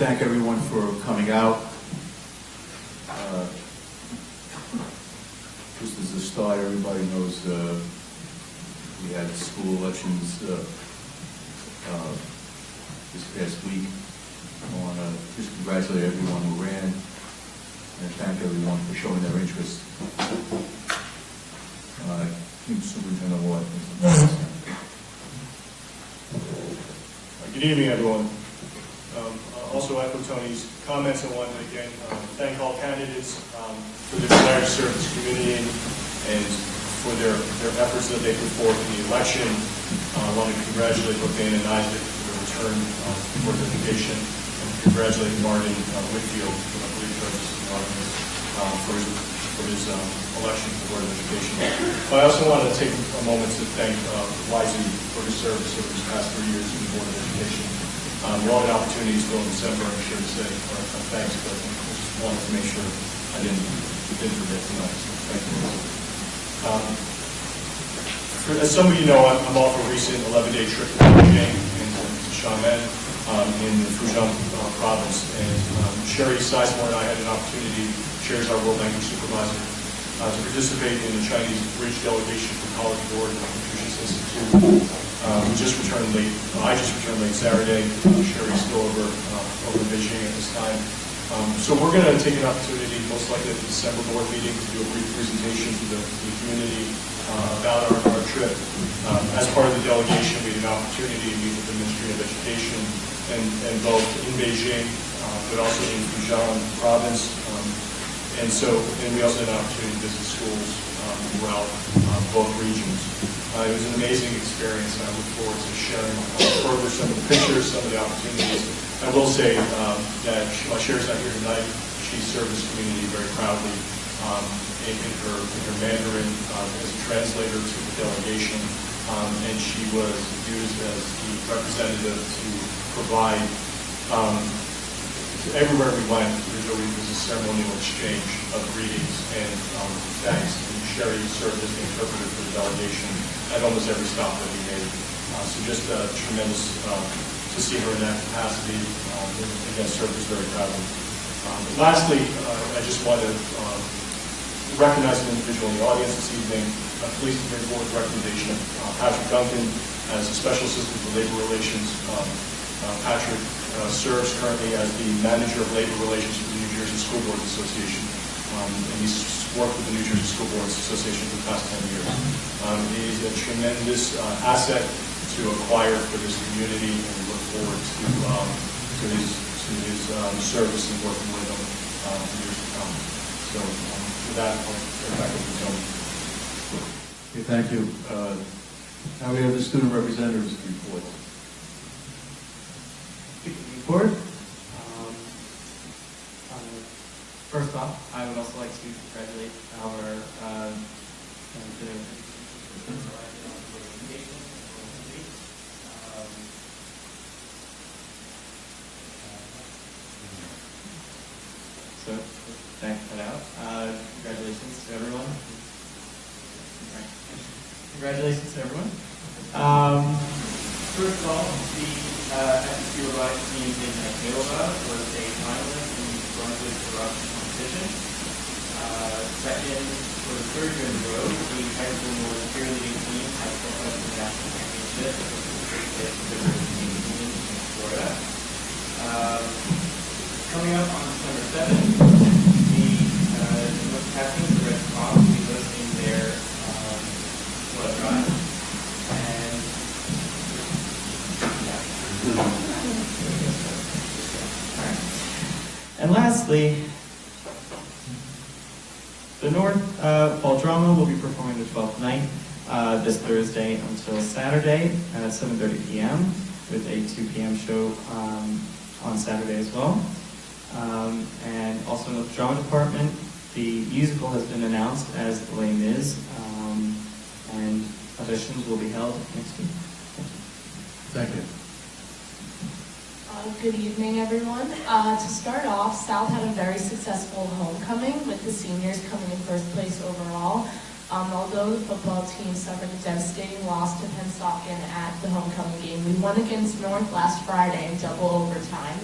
thank everyone for coming out. Just as a start, everybody knows we had school elections this past week. I want to just congratulate everyone who ran and thank everyone for showing their interest. Superintendent Ward. Good evening, everyone. Also echo Tony's comments and want to again thank all candidates for their desire to serve this community and for their efforts that they put forth in the election. I want to congratulate both Dana and Isaac for their return to Board of Education, and congratulate Martin Whitfield, who I believe serves in the audience, for his election to the Board of Education. But I also want to take a moment to thank Wisey for his service over these past 3 years in the Board of Education. We all had opportunities still in December, I'm sure to say thanks, but I just wanted to make sure I didn't forget tonight. So thank you. As some of you know, I'm off a recent 11-day trip to Beijing and to Xiamen in the Fujian province, and Sherry Sizemore and I had an opportunity, shares our World Language Supervisor, to participate in the Chinese Bridge delegation for College Board and Confucius Institute. We just returned late. I just returned late Saturday. Sherry's still over in Beijing at this time. So we're going to take an opportunity, most likely at the December board meeting, to do a brief presentation to the community about our trip. As part of the delegation, we had an opportunity to meet with the Ministry of Education and both in Beijing, but also in Fujian province. And we also had an opportunity to visit schools throughout both regions. It was an amazing experience, and I look forward to sharing further some of the pictures, some of the opportunities. I will say that while Sherry's not here tonight, she served this community very proudly in her Mandarin as a translator to the delegation, and she was used as the representative to provide everywhere we went. There was a ceremonial exchange of greetings and thanks. And Sherry served as the interpreter for the delegation at almost every stop that we made. So just tremendous to see her in that capacity. Again, served us very proudly. Lastly, I just want to recognize an individual in the audience this evening. I'm pleased to bring forward the recommendation of Patrick Duncan as a Special Assistant for Labor Relations. Patrick serves currently as the Manager of Labor Relations for the New Jersey School Boards Association. And he's worked with the New Jersey School Boards Association for the past 10 years. He's a tremendous asset to acquire for this community, and we look forward to his service and working with him for years to come. So with that, I'll turn it back over to Tony. Okay, thank you. Now we have the student representatives report. First off, I would also like to congratulate our so thank that out. Congratulations to everyone. Congratulations to everyone. First of all, the FSU Robotics team in Iowa was a finalist in the Brunswick Robotics competition. Second, for the third year in a row, the high school North cheerleading team has qualified for the national championship in Florida. Coming up on December 7th, the North Captains of the Red Cross will be hosting their blood drive. And lastly, the North Fall Drama will be performing the 12th night this Thursday until Saturday at 7:30 p.m. with a 2 p.m. show on Saturday as well. And also in the drama department, the musical has been announced as Les Mis, and auditions will be held next week. Thank you. Good evening, everyone. To start off, South had a very successful homecoming with the seniors coming in first place overall. Although the football team suffered a devastating loss to Pennsauken at the homecoming game, we won against North last Friday in double overtime.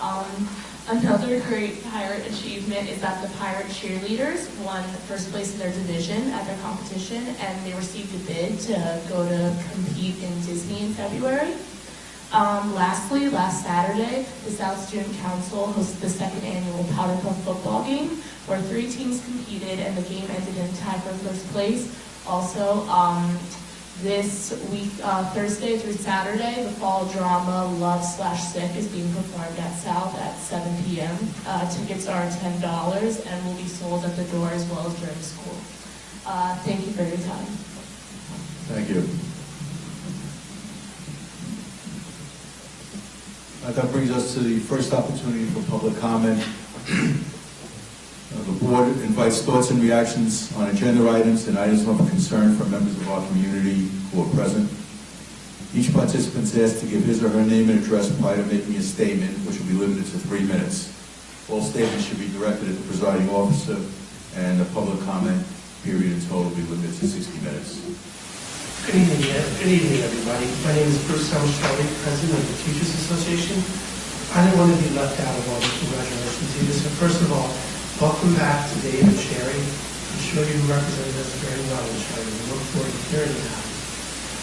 Another great Pirate achievement is that the Pirate cheerleaders won first place in their division at their competition, and they received a bid to go to compete in Disney in February. Lastly, last Saturday, the South Student Council hosted the second annual Powder Puff football game, where 3 teams competed, and the game ended in a tie for first place. Also, this week, Thursday through Saturday, the fall drama Love/Sick is being performed at South at 7 p.m. Tickets are $10 and will be sold at the door as well as during school. Thank you for your time. Thank you. That brings us to the first opportunity for public comment. The board invites thoughts and reactions on agenda items and items of concern from members of our community who are present. Each participant is asked to give his or her name and address prior to making a statement, which will be limited to 3 minutes. All statements should be directed at the presiding officer, and the public comment period in total will be limited to 60 minutes. Good evening, everybody. My name is Bruce Shelby, President of the Teachers Association. I didn't want to be left out of all the congratulations either. So first of all, welcome back to Dave and Sherry. I'm sure you represented us very well in Sherry. We look forward to hearing that.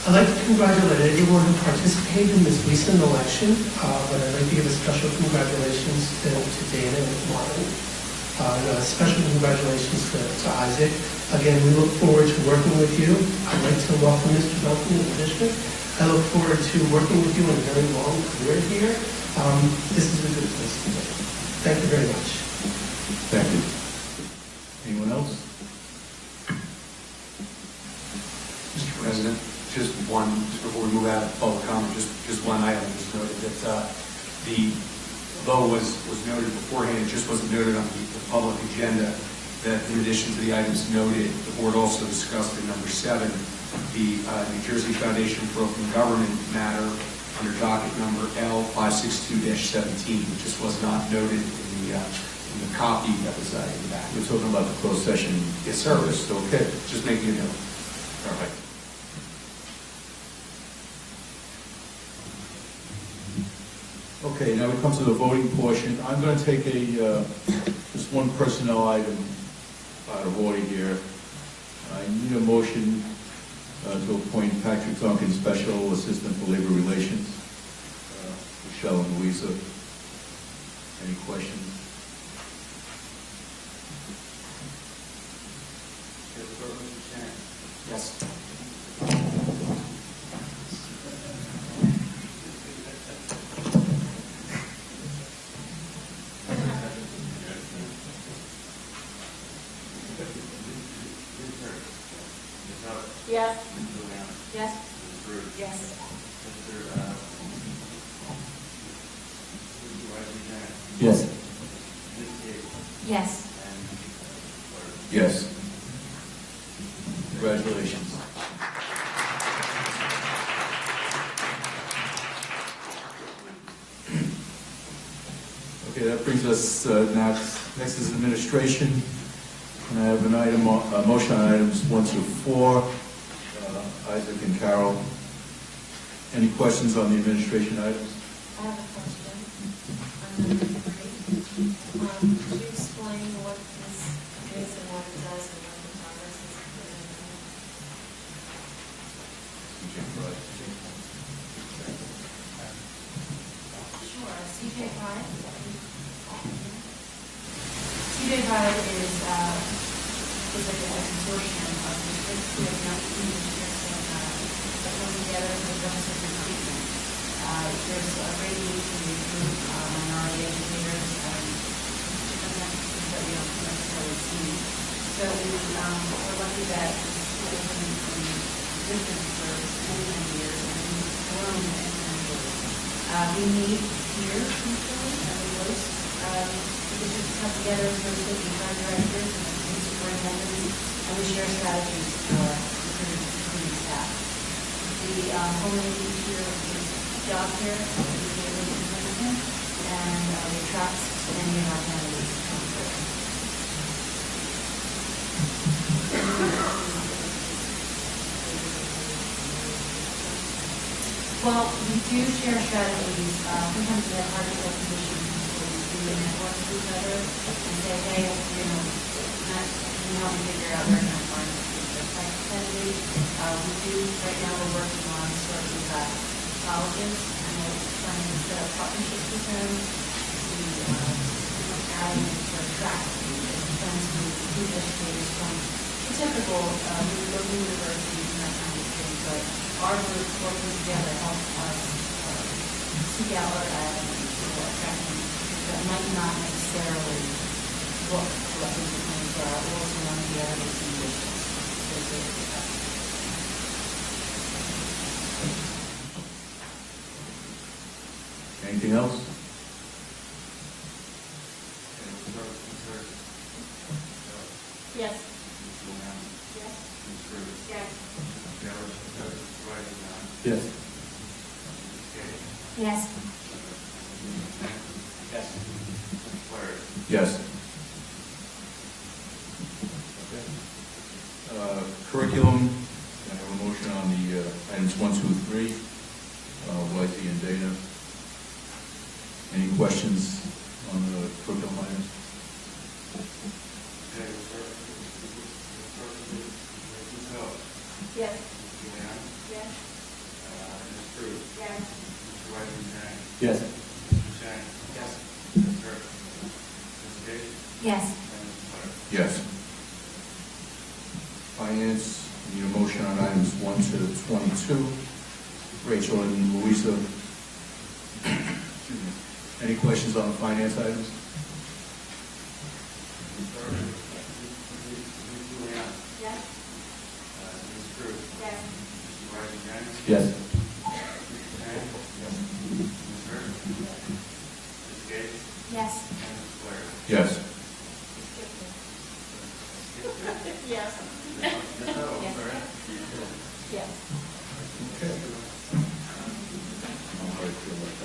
I'd like to congratulate everyone who participated in this recent election, but I'd like to give a special congratulations to Dana and Martin. And a special congratulations to Isaac. Again, we look forward to working with you. I'd like to welcome Mr. Duncan to the district. I look forward to working with you in a very long career here. This is a good place to be. Thank you very much. Thank you. Anyone else? Mr. President, just before we move out of public comment, just one item. Just noted that though was noted beforehand, it just wasn't noted on the public agenda, that in addition to the items noted, the board also discussed in number 7, the New Jersey Foundation for Open Government matter under docket number L562-17, which just was not noted in the copy that was in the back. We're talking about the closed session. Yes, sir. Okay. Just making a note. All right. Okay, now we come to the voting portion. I'm going to take just one personnel item out of order here. I need a motion to appoint Patrick Duncan, Special Assistant for Labor Relations. Michelle and Louisa, any questions? Yes. Yes. Yes. Yes. Yes. Yes. Yes. Congratulations. Okay, that brings us next is administration. And I have a motion on items 1 through 4. Isaac and Carol. Any questions on the administration items? I have a question. On number 3. Could you explain what this is and what it does and what the progress is? Sure. CJ Pride. CJ Pride is like a consortium of districts who have 19 districts that come together for the purpose of recruitment. There's a radiation to recruit minority educators and different that we don't necessarily see. So we're lucky that this school has been in existence for many, many years and we've grown exponentially. We meet here usually and we host the districts come together so that we can directors and superintendents and we share strategies for recruiting staff. The only here is job fair, and we attract many of our candidates to come through. Well, we do share strategies. Sometimes we have hard to fill positions we network with each other and say, hey, can you help me figure out where can I find this research type of candidate? We do, right now, we're working on certain colleges, and we're trying to set up partnerships with them to add to attract friends who food educators from the typical local universities and that kind of thing. But our groups working together helps us seek out other avenues for attracting that might not necessarily look what the plans are or some of the other conditions associated with that. Anything else? Yes. Yes. Yes. Yes. Curriculum, I have a motion on the items 1, 2, 3, YZ and Dana. Any questions on the curriculum items? Yes. Yes. Yes. Yes. Yes. Yes. Finance, need a motion on items 1 to 22. Rachel and Louisa. Excuse me. Any questions on the finance items? Yes. Yes. Yes. Yes. Yes. Yes. Okay. I'm very clear about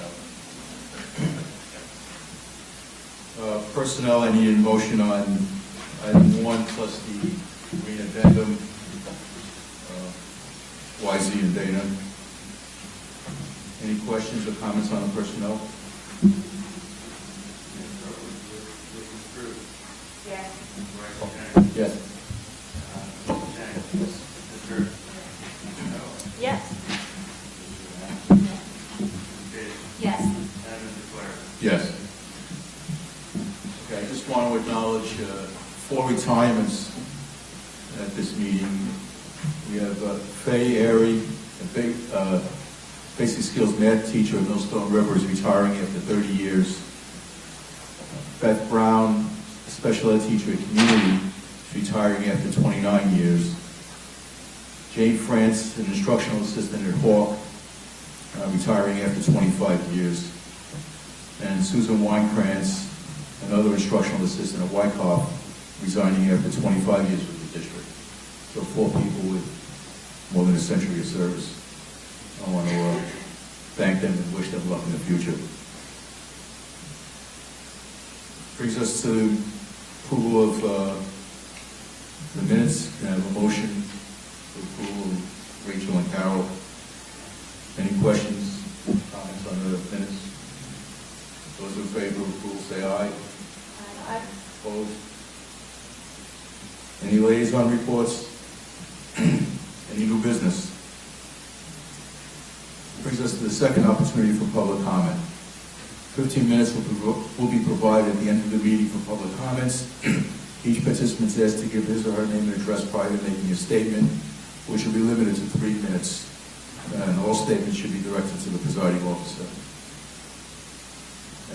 that. Personnel, I need a motion on item 1 plus the green addendum, YZ and Dana. Any questions or comments on the personnel? Yes. Yes. Yes. Yes. Yes. Okay, I just want to acknowledge 4 retirements at this meeting. We have Faye Airy, a basic skills math teacher at Millstone River, is retiring after 30 years. Beth Brown, a special ed teacher at Community, is retiring after 29 years. Jane France, an instructional assistant at Hawk, retiring after 25 years. And Susan Weinkrantz, another instructional assistant at Wyckoff, resigning after 25 years with the district. So 4 people with more than a century of service. I want to thank them and wish them luck in the future. Brings us to approval of the minutes. Can I have a motion for approval of Rachel and Carol? Any questions, comments on the minutes? Those in favor of approval say aye. Aye. Opposed? Any liaison reports? Any new business? Brings us to the second opportunity for public comment. 15 minutes will be provided at the end of the meeting for public comments. Each participant is asked to give his or her name and address prior to making a statement, which will be limited to 3 minutes. And all statements should be directed to the presiding officer.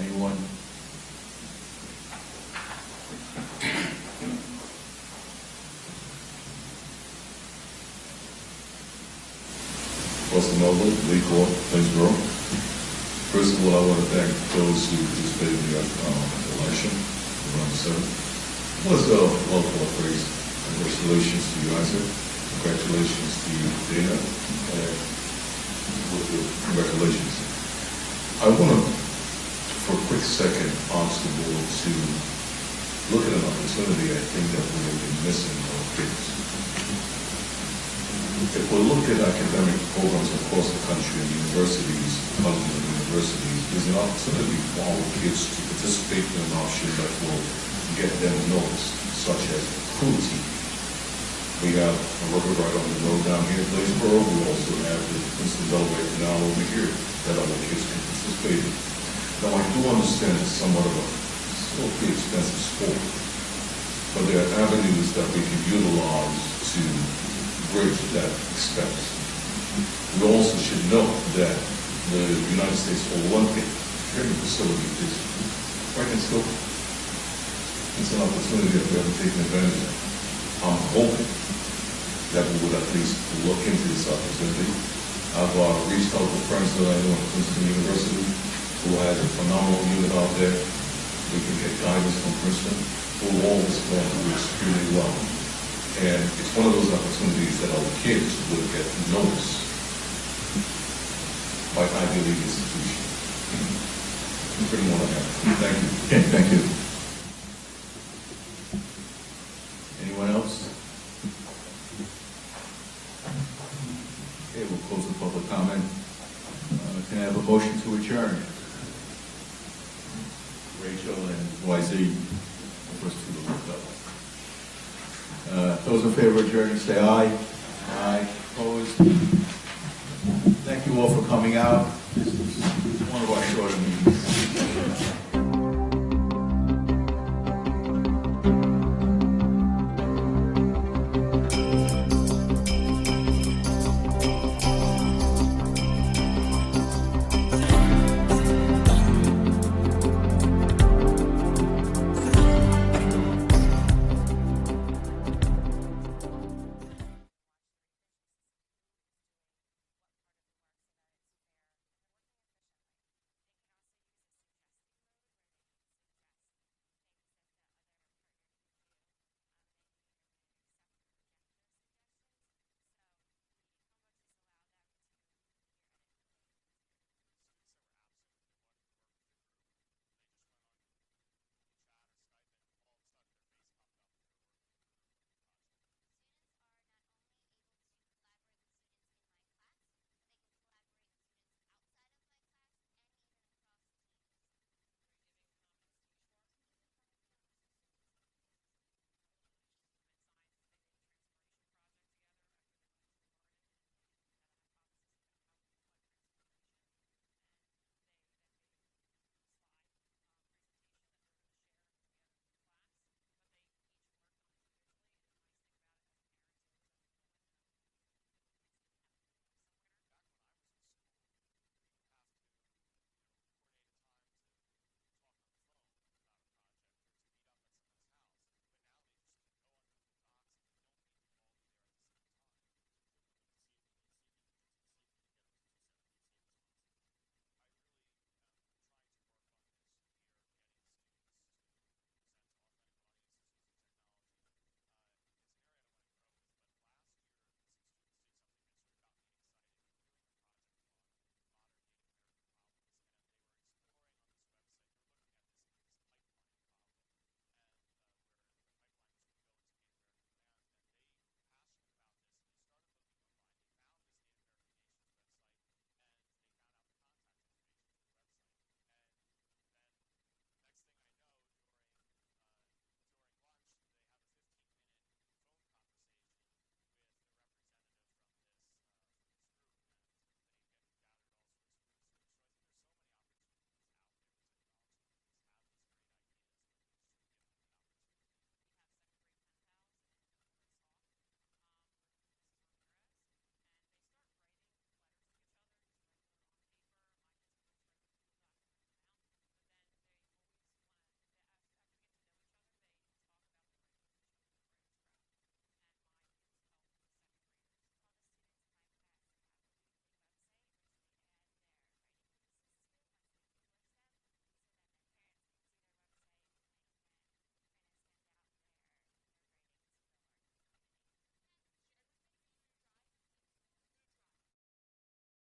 Anyone? Austin Noble, Windsor-Plainsboro. First of all, I want to thank those who participated in the election around the 7th. It was a well-thought phrase. Congratulations to you, Isaac. Congratulations to you, Dana. Congratulations. I want to, for a quick second, ask the board to look at an opportunity I think that we have been missing our kids. If we look at academic programs across the country and universities, colleges and universities, there's an opportunity for our kids to participate in an option that will get them noticed, such as food team. We have a river right on the road down here in Plainsboro. We also have the Windsor-Plainsboro now over here that our kids can participate in. Now, I do understand it's somewhat of a still pretty expensive sport, but there are avenues that we can utilize to bridge that expense. We also should note that the United States Olympic training facility is right in scope. It's an opportunity that we haven't taken advantage of. I'm hoping that we would at least look into this opportunity. I've reached out to friends that I know at Princeton University who has a phenomenal unit out there. We can get guidance from Princeton, who always going to do extremely well. And it's one of those opportunities that our kids will get noticed by Ivy League institutions. That's pretty much what I have. Thank you. Okay, thank you. Anyone else? Okay, we'll close the public comment. Can I have a motion to adjourn? Rachel and YZ, the first two to look up. Those in favor of adjourning, say aye. Aye. Opposed? Thank you all for coming out. This is one of our shorter meetings.